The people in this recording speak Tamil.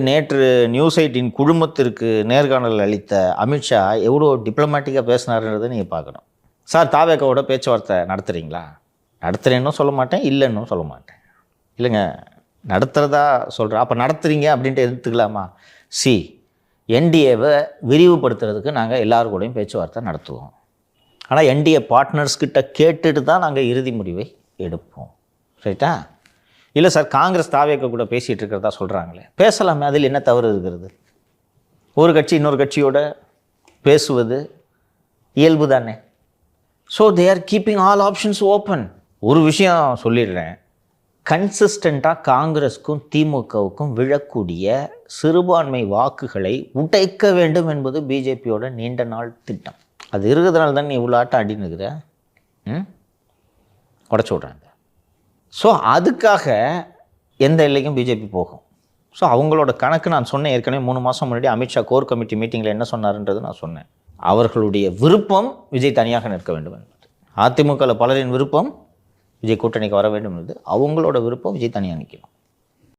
நேற்று நியூஸ் 18 குழுமத்திற்கு நேர்காணல் அளித்த அமித்ஷா எவ்வளோ டிப்ளமேட்டிக்காக பேசினாருன்றதை நீங்கள் பார்க்கணும். சார் தாவேக்காவோட பேச்சுவார்த்தை நடத்துகிறீங்களா? நடத்துகிறேன்னு சொல்ல மாட்டேன், இல்லைன்னு சொல்ல மாட்டேன். இல்லைங்க, நடத்துகிறதா சொல்கிறேன். அப்போ நடத்துகிறீங்க அப்படின்ட்டு எடுத்துக்கலாமா? என்டிஏவை விரிவுபடுத்துறதுக்கு நாங்கள் எல்லாரு கூடயும் பேச்சுவார்த்தை நடத்துவோம். ஆனால் என்டிஏ பார்ட்னர்ஸ்கிட்ட கேட்டுட்டு தான் நாங்கள் இறுதி முடிவை எடுப்போம். ரைட்டா? இல்லை சார், காங்கிரஸ் தாவேக்கா கூட பேசிகிட்டு இருக்கிறதா சொல்கிறாங்களே, பேசலாமே, அதில் என்ன தவறு இருக்கிறது? ஒரு கட்சி இன்னொரு கட்சியோட பேசுவது இயல்பு தானே. So they are keeping all options open. ஒரு விஷயம் சொல்லிடுறேன், கன்சிஸ்டண்ட்டாக காங்கிரஸுக்கும் திமுகவுக்கும் விழக்கூடிய சிறுபான்மை வாக்குகளை உடைக்க வேண்டும் என்பது பிஜேபியோட நீண்ட நாள் திட்டம். அது இருக்கிறதுனால தான் நீ இவ்வளோ ஆட்டம் அடினுக்கிற, உடச்சி விட்றாங்க. ஸோ அதுக்காக எந்த எல்லைக்கும் பிஜேபி போகும். ஸோ அவங்களோட கணக்கு நான் சொன்னேன் ஏற்கனவே 3 மாதம் முன்னாடி அமித்ஷா கோர் கமிட்டி மீட்டிங்கில் என்ன சொன்னார்ன்றது நான் சொன்னேன். அவர்களுடைய விருப்பம் விஜய் தனியாக நிற்க வேண்டும் என்பது. அதிமுகவில் பலரின் விருப்பம் விஜய் கூட்டணிக்கு வர வேண்டும் என்பது, அவங்களோட விருப்பம் விஜய் தனியாக நிற்கணும்.